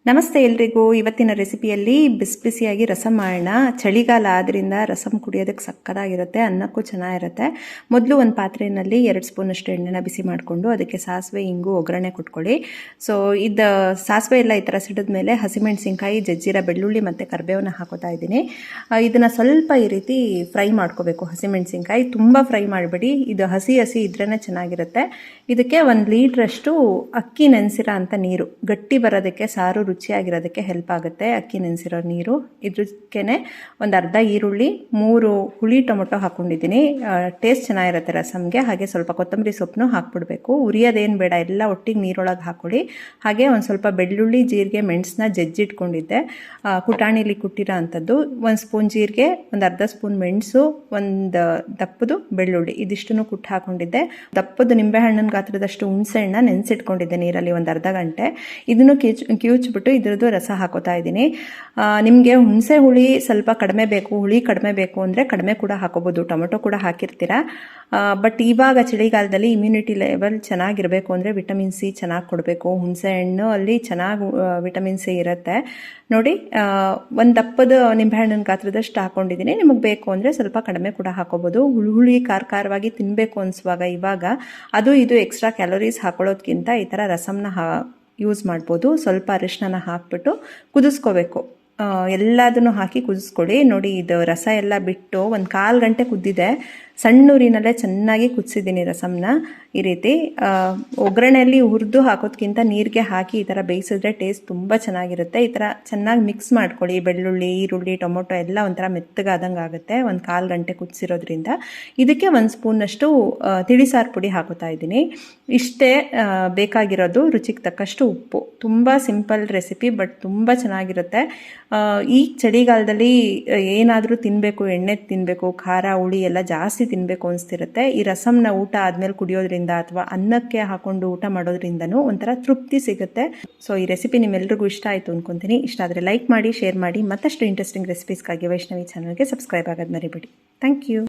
ನಮಸ್ತೆ ಎಲ್ರಿಗೂ. ಇವತ್ತಿನ ರೆಸಿಪಿಯಲ್ಲಿ ಬಿಸಿ ಬಿಸಿಯಾಗಿ ರಸಂ ಮಾಡೋಣ. ಚಳಿಗಾಲ ಆದ್ದರಿಂದ ರಸಂ ಕುಡಿಯೋದಕ್ಕೆ ಸಕ್ಕತ್ತಾಗಿರುತ್ತೆ, ಅನ್ನಕ್ಕೂ ಚೆನ್ನಾಗಿರುತ್ತೆ. ಮೊದಲು ಒಂದು ಪಾತ್ರೆಯಲ್ಲಿ 2 ಸ್ಪೂನಷ್ಟು ಎಣ್ಣೆನ ಬಿಸಿ ಮಾಡಿಕೊಂಡು ಅದಕ್ಕೆ ಸಾಸಿವೆ ಇಂಗು ಒಗ್ಗರಣೆ ಕೊಟ್ಕೊಳ್ಳಿ. ಸೊ ಇದು ಸಾಸಿವೆ ಎಲ್ಲ ಈ ಥರ ಸಿಡಿದ ಮೇಲೆ ಹಸಿಮೆಣಸಿನ್ಕಾಯಿ, ಜಜ್ಜಿರ ಬೆಳ್ಳುಳ್ಳಿ ಮತ್ತು ಕರಿಬೇವನ್ನ ಹಾಕೋತಾ ಇದ್ದೀನಿ. ಇದನ್ನು ಸ್ವಲ್ಪ ಈ ರೀತಿ ಫ್ರೈ ಮಾಡ್ಕೋಬೇಕು. ಹಸಿಮೆಣಸಿನ್ಕಾಯಿ ತುಂಬ ಫ್ರೈ ಮಾಡಬೇಡಿ, ಇದು ಹಸಿ ಇದ್ರೇ ಚೆನ್ನಾಗಿರುತ್ತೆ. ಇದಕ್ಕೆ 1 ಲೀಟ್ರಷ್ಟು ಅಕ್ಕಿ ನೆನೆಸಿರೋ ಅಂಥ ನೀರು, ಗಟ್ಟಿ ಬರೋದಕ್ಕೆ, ಸಾರು ರುಚಿಯಾಗಿರೋದಕ್ಕೆ ಹೆಲ್ಪ್ ಆಗುತ್ತೆ ಅಕ್ಕಿ ನೆನೆಸಿರೋ ನೀರು. ಇದಕ್ಕೆ ಒಂದು ಅರ್ಧ ಈರುಳ್ಳಿ, 3 ಹುಳಿ ಟೊಮೊಟೊ ಹಾಕ್ಕೊಂಡಿದ್ದೀನಿ. ಟೇಸ್ಟ್ ಚೆನ್ನಾಗಿರುತ್ತೆ ರಸಮ್ಗೆ. ಹಾಗೆ ಸ್ವಲ್ಪ ಕೊತ್ತಂಬರಿ ಸೊಪ್ಪನ್ನು ಹಾಕ್ಬಿಡ್ಬೇಕು. ಉರಿಯೋದೇನು ಬೇಡ, ಎಲ್ಲ ಒಟ್ಟಿಗೆ ನೀರೊಳಗೆ ಹಾಕ್ಕೊಳ್ಳಿ. ಹಾಗೆ ಒಂದು ಸ್ವಲ್ಪ ಬೆಳ್ಳುಳ್ಳಿ, ಜೀರಿಗೆ, ಮೆಣಸನ್ನ ಜಜ್ಜಿಟ್ಕೊಂಡಿದ್ದೆ, ಕುಟಾಣಿಲಿ ಕುಟ್ಟಿರೋ ಅಂಥದ್ದು. 1 ಸ್ಪೂನ್ ಜೀರಿಗೆ, ಒಂದು ಅರ್ಧ ಸ್ಪೂನ್ ಮೆಣಸು, ಒಂದು ದಪ್ಪದು ಬೆಳ್ಳುಳ್ಳಿ, ಇದಿಷ್ಟನ್ನು ಕುಟ್ಟು ಹಾಕ್ಕೊಂಡಿದ್ದೆ. ದಪ್ಪದು ನಿಂಬೆಹಣ್ಣಿನ ಗಾತ್ರದಷ್ಟು ಹುಣಸೆಹಣ್ಣ ನೆನೆಸಿಟ್ಕೊಂಡಿದ್ದೆ ನೀರಲ್ಲಿ ಒಂದು ಅರ್ಧ ಗಂಟೆ. ಇದನ್ನು ಕಿವುಚ್ಬಿಟ್ಟು ಇದ್ರದ್ದು ರಸ ಹಾಕೋತಾ ಇದ್ದೀನಿ. ನಿಮಗೆ ಹುಣಸೆ ಹುಳಿ ಸ್ವಲ್ಪ ಕಡಿಮೆ ಬೇಕು, ಹುಳಿ ಕಡಿಮೆ ಬೇಕು ಅಂದರೆ ಕಡಿಮೆ ಕೂಡ ಹಾಕೋಬೋದು, ಟೊಮೆಟೊ ಕೂಡ ಹಾಕಿರ್ತೀರ. ಬಟ್ ಇವಾಗ ಚಳಿಗಾಲದಲ್ಲಿ ಇಮ್ಯುನಿಟಿ ಲೆವೆಲ್ ಚೆನ್ನಾಗಿರಬೇಕು ಅಂದರೆ ವಿಟಮಿನ್ ಸಿ ಚೆನ್ನಾಗಿ ಕೊಡಬೇಕು. ಹುಣಸೆ ಹಣ್ಣು ಅಲ್ಲಿ ಚೆನ್ನಾಗಿ ವಿಟಮಿನ್ ಸಿ ಇರುತ್ತೆ ನೋಡಿ. ಒಂದು ದಪ್ಪದ ನಿಂಬೆಹಣ್ಣಿನ ಗಾತ್ರದಷ್ಟು ಹಾಕ್ಕೊಂಡಿದ್ದೀನಿ. ನಿಮಗೆ ಬೇಕು ಅಂದರೆ ಸ್ವಲ್ಪ ಕಡಿಮೆ ಕೂಡ ಹಾಕೋಬೋದು. ಹುಳಿ ಖಾರವಾಗಿ ತಿನ್ನಬೇಕು ಅನಿಸುವಾಗ ಇವಾಗ ಅದು ಇದು ಎಕ್ಸ್ಟ್ರಾ ಕ್ಯಾಲೋರೀಸ್ ಹಾಕೊಳ್ಳೋದ್ಕಿಂತ ಈ ಥರ ರಸಮ್ನ ಯೂಸ್ ಮಾಡ್ಬೋದು. ಸ್ವಲ್ಪ ಅರಿಶಿನ ಹಾಕ್ಬಿಟ್ಟು ಕುದಿಸ್ಕೋಬೇಕು. ಎಲ್ಲದನ್ನು ಹಾಕಿ ಕುದಿಸ್ಕೊಳ್ಳಿ. ನೋಡಿ, ಇದು ರಸ ಎಲ್ಲ ಬಿಟ್ಟು 1/4 ಗಂಟೆ ಕುದ್ದಿದೆ. ಸಣ್ಣ ಊರಿನಲ್ಲೇ ಚೆನ್ನಾಗಿ ಕುದಿಸಿದ್ದೀನಿ ರಸಮ್ನ. ಈ ರೀತಿ ಒಗ್ಗರಣೆಯಲ್ಲಿ ಹುರಿದು ಹಾಕೋದ್ಕಿಂತ ನೀರಿಗೆ ಹಾಕಿ ಈ ಥರ ಬೇಯಿಸಿದ್ರೆ ಟೇಸ್ಟ್ ತುಂಬ ಚೆನ್ನಾಗಿರುತ್ತೆ. ಈ ಥರ ಚೆನ್ನಾಗಿ ಮಿಕ್ಸ್ ಮಾಡ್ಕೊಳ್ಳಿ. ಬೆಳ್ಳುಳ್ಳಿ, ಈರುಳ್ಳಿ, ಟೊಮೊಟೊ ಎಲ್ಲ ಒಂಥರ ಮೆತ್ತಗಾದಂಗೆ ಆಗುತ್ತೆ 1/4 ಗಂಟೆ ಕುದಿಸಿರೋದ್ರಿಂದ. ಇದಕ್ಕೆ 1 ಸ್ಪೂನಷ್ಟು ತಿಳಿಸಾರು ಪುಡಿ ಹಾಕೋತಾ ಇದ್ದೀನಿ. ಇಷ್ಟೇ ಬೇಕಾಗಿರೋದು. ರುಚಿಗೆ ತಕ್ಕಷ್ಟು ಉಪ್ಪು. ತುಂಬ ಸಿಂಪಲ್ ರೆಸಿಪಿ, ಬಟ್ ತುಂಬ ಚೆನ್ನಾಗಿರುತ್ತೆ. ಈ ಚಳಿಗಾಲದಲ್ಲಿ ಏನಾದರೂ ತಿನ್ನಬೇಕು, ಎಣ್ಣೆ ತಿನ್ನಬೇಕು, ಖಾರ ಹುಳಿ ಎಲ್ಲ ಜಾಸ್ತಿ ತಿನ್ನಬೇಕು ಅನಿಸ್ತಿರುತ್ತೆ. ಈ ರಸಮ್ನ ಊಟ ಆದಮೇಲೆ ಕುಡಿಯೋದ್ರಿಂದ ಅಥವಾ ಅನ್ನಕ್ಕೆ ಹಾಕೊಂಡು ಊಟ ಮಾಡೋದ್ರಿಂದನೂ ಒಂಥರ ತೃಪ್ತಿ ಸಿಗುತ್ತೆ. ಸೊ ಈ ರೆಸಿಪಿ ನಿಮ್ಮೆಲ್ರಿಗೂ ಇಷ್ಟ ಆಯಿತು ಅಂದ್ಕೊತೀನಿ. ಇಷ್ಟ ಆದರೆ ಲೈಕ್ ಮಾಡಿ, ಶೇರ್ ಮಾಡಿ. ಮತ್ತಷ್ಟು ಇಂಟ್ರೆಸ್ಟಿಂಗ್ ರೆಸಿಪೀಸ್ಗಾಗಿ ವೈಷ್ಣವಿ ಚಾನಲ್ಗೆ ಸಬ್ಸ್ಕ್ರೈಬ್ ಆಗೋದು ಮರಿಬೇಡಿ. Thank you.